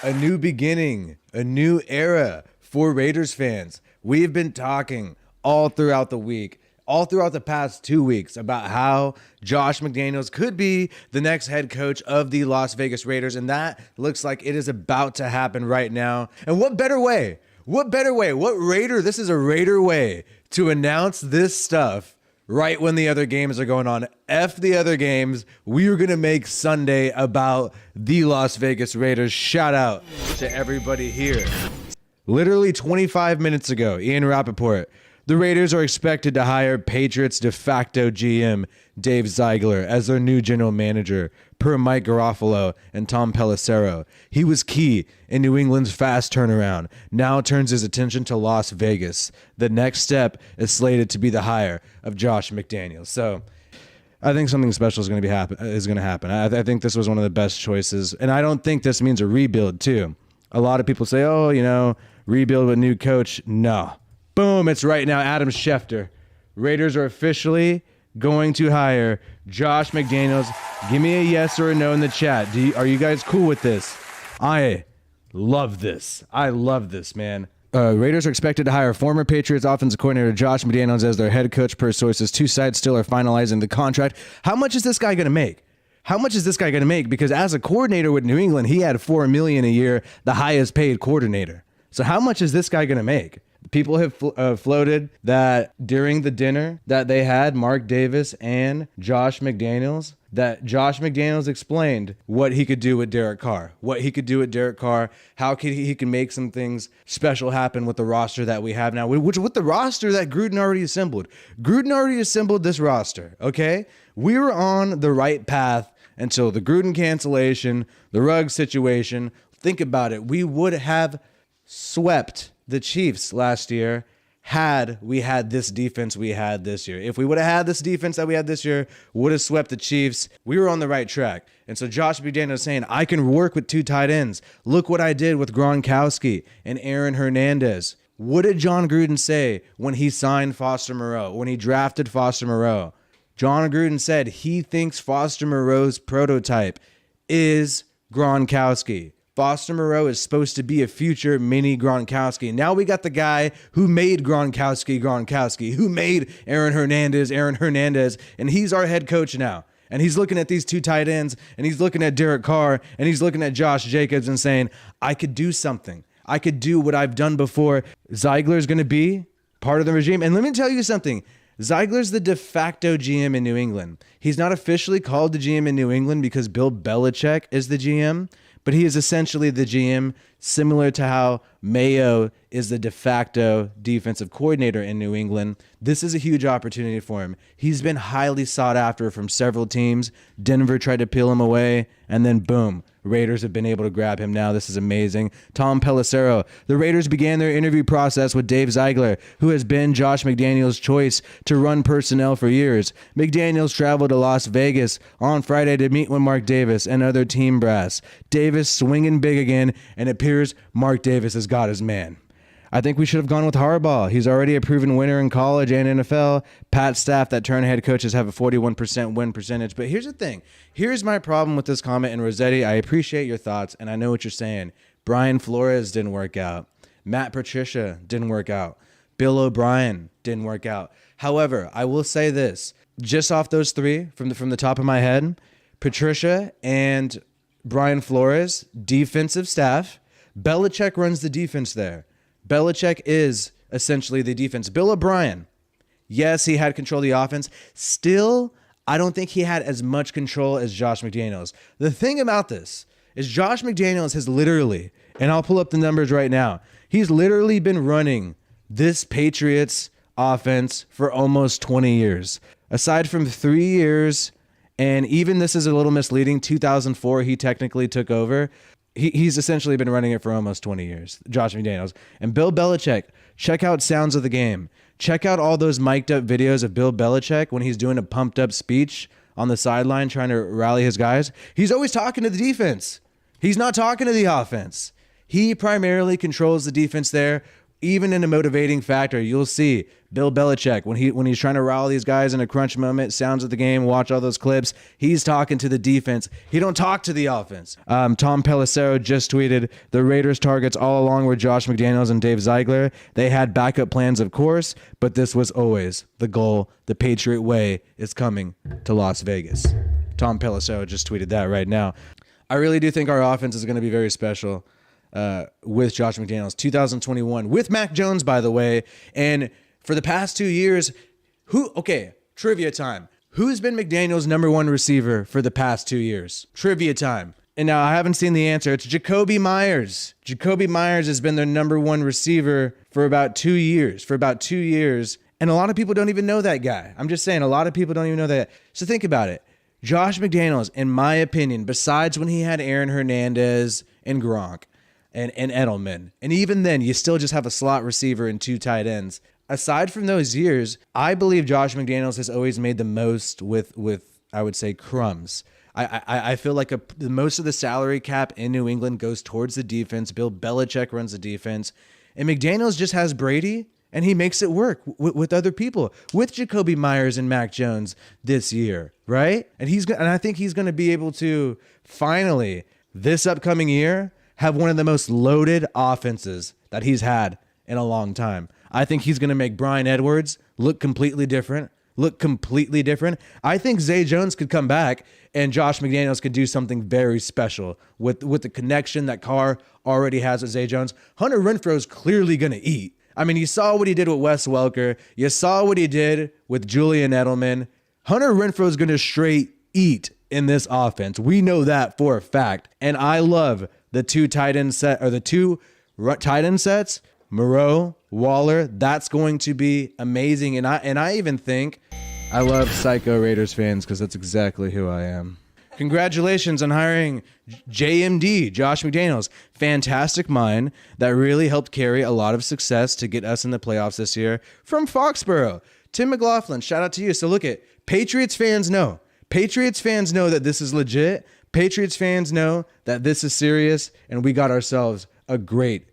A new beginning, a new era for Raiders fans. We've been talking all throughout the week, all throughout the past 2 weeks about how Josh McDaniels could be the next head coach of the Las Vegas Raiders, and that looks like it is about to happen right now. And what better way? What better way? What Raider? This is a Raider way to announce this stuff right when the other games are going on. F the other games. We are going to make Sunday about the Las Vegas Raiders. Shout out to everybody here. Literally 25 minutes ago, Ian Rappaport, the Raiders are expected to hire Patriots de facto GM Dave Ziegler as their new general manager, per Mike Garofalo and Tom Pelissero. He was key in New England's fast turnaround, now turns his attention to Las Vegas. The next step is slated to be the hire of Josh McDaniels. So I think something special is going to happen. I think this was one of the best choices, and I don't think this means a rebuild too. A lot of people say, oh, rebuild with a new coach. No. Boom, it's right now. Adam Schefter. Raiders are officially going to hire Josh McDaniels. Give me a yes or a no in the chat. Are you guys cool with this? I love this. I love this, man. Raiders are expected to hire former Patriots offensive coordinator Josh McDaniels as their head coach per sources. Two sides still are finalizing the contract. How much is this guy going to make? How much is this guy going to make? Because as a coordinator with New England, he had $4 million a year, the highest paid coordinator. So how much is this guy going to make? People have floated that during the dinner that they had, Mark Davis and Josh McDaniels, that Josh McDaniels explained what he could do with Derek Carr, how he can make some things special happen with the roster that we have now, with the roster that Gruden already assembled. Gruden already assembled this roster, okay? We were on the right path until the Gruden cancellation, the Ruggs situation. Think about it. We would have swept the Chiefs last year had we had this defense we had this year. If we would have had this defense that we had this year, would have swept the Chiefs. We were on the right track. And so Josh McDaniels is saying, I can work with two tight ends. Look what I did with Gronkowski and Aaron Hernandez. What did John Gruden say when he signed Foster Moreau, when he drafted Foster Moreau? John Gruden said he thinks Foster Moreau's prototype is Gronkowski. Foster Moreau is supposed to be a future mini Gronkowski. Now we got the guy who made Gronkowski, who made Aaron Hernandez, and he's our head coach now. And he's looking at these two tight ends, and he's looking at Derek Carr, and he's looking at Josh Jacobs and saying, I could do something. I could do what I've done before. Ziegler's going to be part of the regime. And let me tell you something. Ziegler's the de facto GM in New England. He's not officially called the GM in New England because Bill Belichick is the GM, but he is essentially the GM, similar to how Mayo is the de facto defensive coordinator in New England. This is a huge opportunity for him. He's been highly sought after from several teams. Denver tried to peel him away, and then boom, Raiders have been able to grab him now. This is amazing. Tom Pelissero. The Raiders began their interview process with Dave Ziegler, who has been Josh McDaniels' choice to run personnel for years. McDaniels traveled to Las Vegas on Friday to meet with Mark Davis and other team brass. Davis swinging big again, and it appears Mark Davis has got his man. I think we should have gone with Harbaugh. He's already a proven winner in college and NFL. Pat staff that turn head coaches have a 41% win percentage. But here's the thing. Here's my problem with this comment. And Rossetti, I appreciate your thoughts, and I know what you're saying. Brian Flores didn't work out. Matt Patricia didn't work out. Bill O'Brien didn't work out. However, I will say this. Just off those three, from the top of my head, Patricia and Brian Flores, defensive staff. Belichick runs the defense there. Belichick is essentially the defense. Bill O'Brien, yes, he had control of the offense. Still, I don't think he had as much control as Josh McDaniels. The thing about this is Josh McDaniels has literally, and I'll pull up the numbers right now, he's literally been running this Patriots offense for almost 20 years. Aside from 3 years, and even this is a little misleading, 2004 he technically took over. He's essentially been running it for almost 20 years, Josh McDaniels. And Bill Belichick, check out Sounds of the Game. Check out all those mic'd up videos of Bill Belichick when he's doing a pumped up speech on the sideline trying to rally his guys. He's always talking to the defense. He's not talking to the offense. He primarily controls the defense there. even in a motivating factor, you'll see Bill Belichick when he's trying to rile these guys in a crunch moment, sounds of the game, watch all those clips. He's talking to the defense. He don't talk to the offense. Tom Pelissero just tweeted, the Raiders targets all along were Josh McDaniels and Dave Ziegler. They had backup plans, of course, but this was always the goal. The Patriot way is coming to Las Vegas. Tom Pelissero just tweeted that right now. I really do think our offense is going to be very special with Josh McDaniels. 2021 with Mac Jones, by the way. And for the past 2 years, trivia time. Who's been McDaniels' number one receiver for the past 2 years? Trivia time. And now I haven't seen the answer. It's Jacoby Myers. Jacoby Myers has been their number one receiver for about 2 years. And a lot of people don't even know that guy. I'm just saying, a lot of people don't even know that. So think about it. Josh McDaniels, in my opinion, besides when he had Aaron Hernandez and Gronk, and Edelman. And even then, you still just have a slot receiver and 2 tight ends. Aside from those years, I believe Josh McDaniels has always made the most with I would say, crumbs. I feel like most of the salary cap in New England goes towards the defense. Bill Belichick runs the defense. And McDaniels just has Brady, and he makes it work with other people, with Jacoby Myers and Mac Jones this year, right? And I think he's going to be able to finally, this upcoming year, have one of the most loaded offenses that he's had in a long time. I think he's going to make Bryan Edwards look completely different. I think Zay Jones could come back and Josh McDaniels could do something very special with the connection that Carr already has with Zay Jones. Hunter Renfro's clearly going to eat. I mean, you saw what he did with Wes Welker. You saw what he did with Julian Edelman. Hunter Renfro's going to straight eat in this offense. We know that for a fact. And I love the 2 tight end sets, Moreau, Waller. That's going to be amazing. And I even think I love psycho Raiders fans because that's exactly who I am. Congratulations on hiring JMD, Josh McDaniels. Fantastic mind that really helped carry a lot of success to get us in the playoffs this year from Foxborough. Tim McLaughlin, shout out to you. So look at Patriots fans know that this is legit. Patriots fans know that this is serious, and we got ourselves a great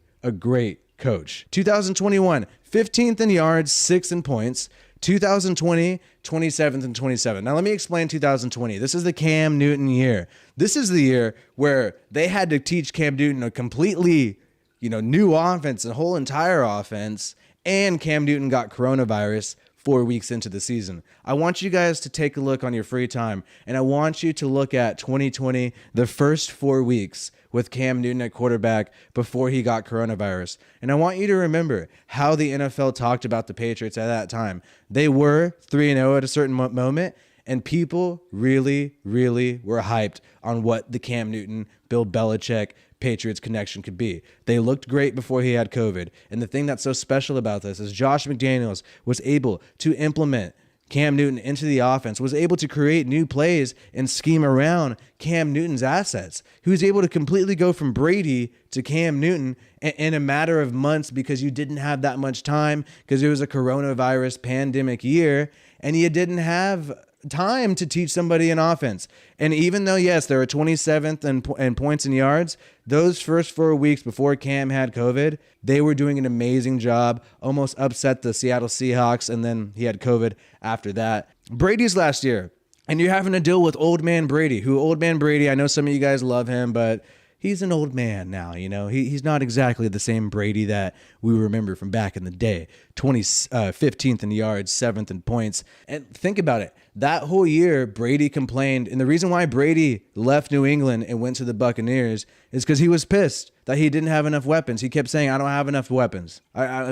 coach. 2021, 15th in yards, 6th in points. 2020, 27th and 27th. Now let me explain 2020. This is the Cam Newton year. This is the year where they had to teach Cam Newton a completely, new offense, a whole entire offense, and Cam Newton got coronavirus 4 weeks into the season. I want you guys to take a look on your free time, and I want you to look at 2020, the first 4 weeks with Cam Newton at quarterback before he got coronavirus. And I want you to remember how the NFL talked about the Patriots at that time. They were 3-0 at a certain moment, and people really, really were hyped on what the Cam Newton, Bill Belichick, Patriots connection could be. They looked great before he had COVID. And the thing that's so special about this is Josh McDaniels was able to implement Cam Newton into the offense, was able to create new plays and scheme around Cam Newton's assets. He was able to completely go from Brady to Cam Newton in a matter of months because you didn't have that much time because it was a coronavirus pandemic year and you didn't have time to teach somebody an offense. And even though, yes, they were 27th in points and yards, those first 4 weeks before Cam had COVID, they were doing an amazing job, almost upset the Seattle Seahawks, and then he had COVID after that. Brady's last year, and you're having to deal with old man Brady, I know some of you guys love him, but he's an old man now, He's not exactly the same Brady that we remember from back in the day. 15th in yards, 7th in points. And think about it. That whole year, Brady complained. And the reason why Brady left New England and went to the Buccaneers is because he was pissed that he didn't have enough weapons. He kept saying, I don't have enough weapons. I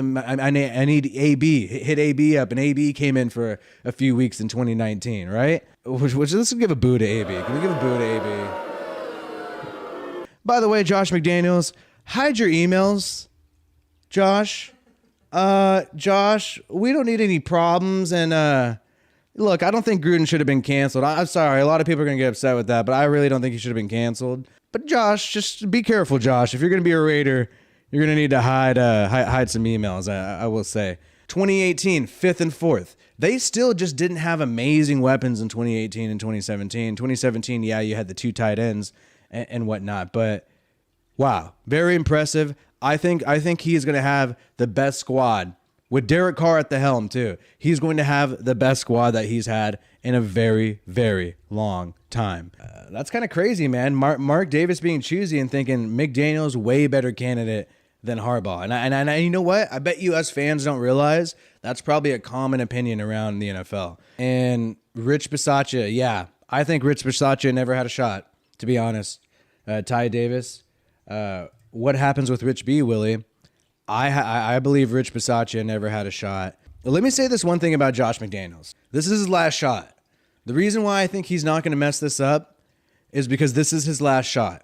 need AB. Hit AB up. And AB came in for a few weeks in 2019, right? Let's give a boo to AB. Can we give a boo to AB? By the way, Josh McDaniels, hide your emails. Josh, we don't need any problems. And look, I don't think Gruden should have been canceled. I'm sorry. A lot of people are going to get upset with that, but I really don't think he should have been canceled. But Josh, just be careful, Josh. If you're going to be a Raider, you're going to need to hide some emails, I will say. 2018, 5th and 4th. They still just didn't have amazing weapons in 2018 and 2017. 2017, yeah, you had the 2 tight ends and whatnot, but Wow, very impressive. I think he's going to have the best squad with Derek Carr at the helm too. He's going to have the best squad that he's had in a very, very long time. That's kind of crazy, man. Mark Davis being choosy and thinking McDaniels way better candidate than Harbaugh. And you know what? I bet you us fans don't realize that's probably a common opinion around the NFL. And Rich Bisaccia, yeah, I think Rich Bisaccia never had a shot, to be honest. Ty Davis, what happens with Rich B, Willie? I believe Rich Bisaccia never had a shot. Let me say this one thing about Josh McDaniels. This is his last shot. The reason why I think he's not going to mess this up is because this is his last shot.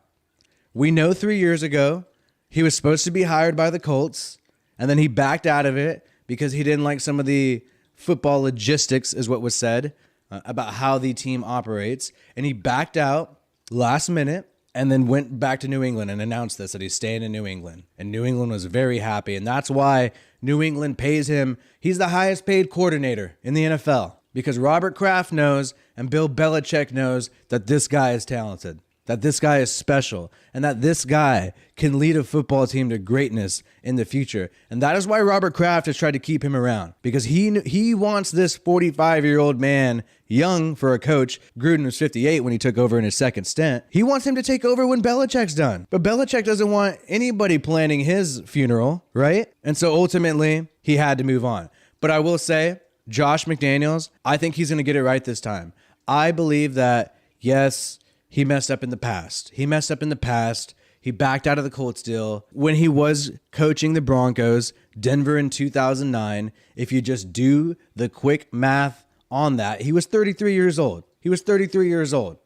We know 3 years ago he was supposed to be hired by the Colts, and then he backed out of it because he didn't like some of the football logistics, is what was said, about how the team operates. And he backed out last minute and then went back to New England and announced this, that he's staying in New England. And New England was very happy. And that's why New England pays him. He's the highest paid coordinator in the NFL because Robert Kraft knows and Bill Belichick knows that this guy is talented, that this guy is special, and that this guy can lead a football team to greatness in the future. And that is why Robert Kraft has tried to keep him around, because he wants this 45-year-old man, young for a coach. Gruden was 58 when he took over in his second stint. He wants him to take over when Belichick's done. But Belichick doesn't want anybody planning his funeral, right? And so ultimately, he had to move on. But I will say, Josh McDaniels, I think he's going to get it right this time. I believe that, yes, he messed up in the past. He backed out of the Colts deal. When he was coaching the Broncos, Denver in 2009, if you just do the quick math on that, he was 33 years old.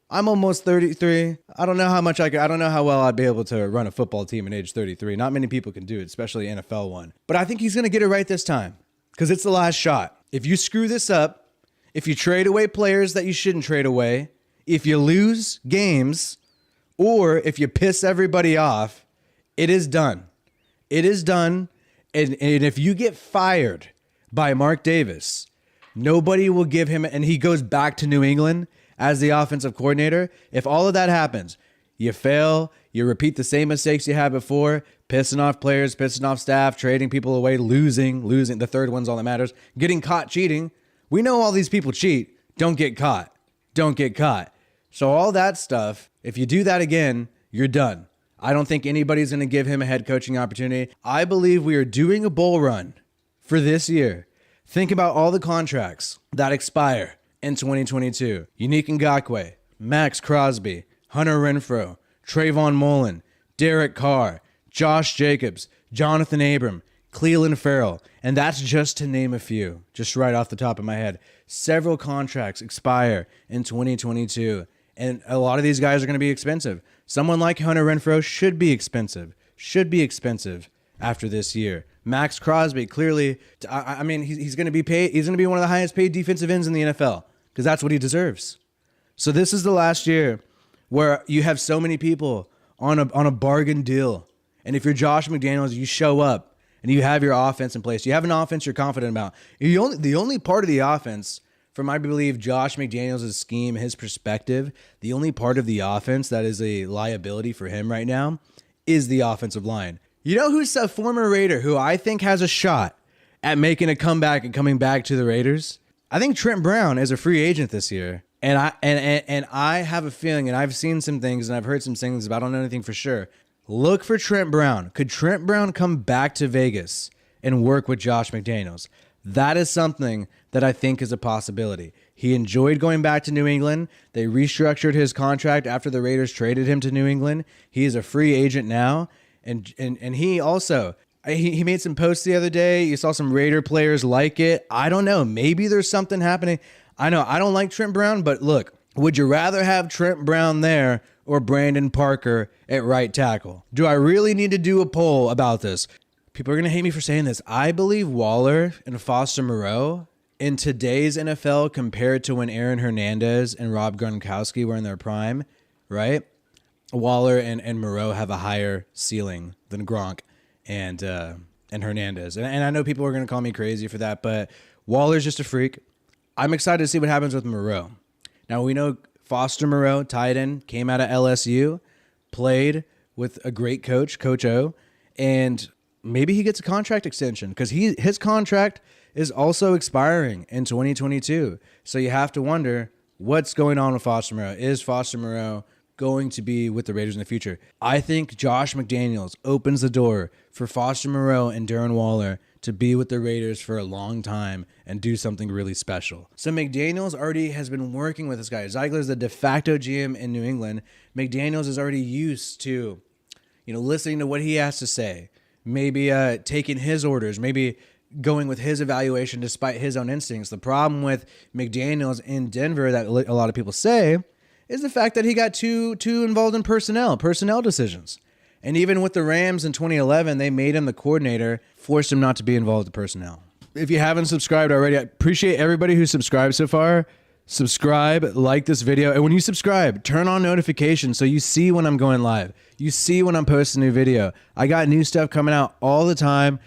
I'm almost 33. I don't know how well I'd be able to run a football team at age 33. Not many people can do it, especially NFL one. But I think he's going to get it right this time because it's the last shot. If you screw this up, if you trade away players that you shouldn't trade away, if you lose games, or if you piss everybody off, it is done. It is done. And if you get fired by Mark Davis, nobody will give him, and he goes back to New England as the offensive coordinator. If all of that happens, you fail, you repeat the same mistakes you had before, pissing off players, pissing off staff, trading people away, losing. The third one's all that matters. Getting caught cheating. We know all these people cheat. Don't get caught. So all that stuff, if you do that again, you're done. I don't think anybody's going to give him a head coaching opportunity. I believe we are doing a bull run for this year. Think about all the contracts that expire in 2022. Unique Ngakoue, Max Crosby, Hunter Renfrow, Trayvon Mullen, Derek Carr, Josh Jacobs, Jonathan Abram, Cleveland Farrell, and that's just to name a few, just right off the top of my head. Several contracts expire in 2022. And a lot of these guys are going to be expensive. Someone like Hunter Renfrow should be expensive after this year. Max Crosby, clearly, I mean, he's going to be paid. He's going to be one of the highest paid defensive ends in the NFL because that's what he deserves. So this is the last year where you have so many people on a bargain deal. And if you're Josh McDaniels, you show up and you have your offense in place. You have an offense you're confident about. The only part of the offense, from I believe Josh McDaniels' scheme, his perspective, the only part of the offense that is a liability for him right now is the offensive line. You know who's a former Raider who I think has a shot at making a comeback and coming back to the Raiders? I think Trent Brown is a free agent this year. And I have a feeling, and I've seen some things and I've heard some things, but I don't know anything for sure. Look for Trent Brown. Could Trent Brown come back to Vegas and work with Josh McDaniels? That is something that I think is a possibility. He enjoyed going back to New England. They restructured his contract after the Raiders traded him to New England. He is a free agent now. And he also, he made some posts the other day. You saw some Raider players like it. I don't know. Maybe there's something happening. I know I don't like Trent Brown, but look, would you rather have Trent Brown there or Brandon Parker at right tackle? Do I really need to do a poll about this? People are going to hate me for saying this. I believe Waller and Foster Moreau in today's NFL compared to when Aaron Hernandez and Rob Gronkowski were in their prime, right? Waller and Moreau have a higher ceiling than Gronk and Hernandez. And I know people are going to call me crazy for that, but Waller's just a freak. I'm excited to see what happens with Moreau. Now, we know Foster Moreau, tight end, came out of LSU, played with a great coach, Coach O, and maybe he gets a contract extension because his contract is also expiring in 2022. So you have to wonder what's going on with Foster Moreau. Is Foster Moreau going to be with the Raiders in the future? I think Josh McDaniels opens the door for Foster Moreau and Darren Waller to be with the Raiders for a long time and do something really special. So McDaniels already has been working with this guy. Ziegler is the de facto GM in New England. McDaniels is already used to, listening to what he has to say, maybe taking his orders, maybe going with his evaluation despite his own instincts. The problem with McDaniels in Denver that a lot of people say is the fact that he got too involved in personnel decisions. And even with the Rams in 2011, they made him the coordinator, forced him not to be involved in personnel. If you haven't subscribed already, I appreciate everybody who's subscribed so far. Subscribe, like this video, and when you subscribe, turn on notifications so you see when I'm going live. You see when I'm posting a new video. I got new stuff coming out all the time.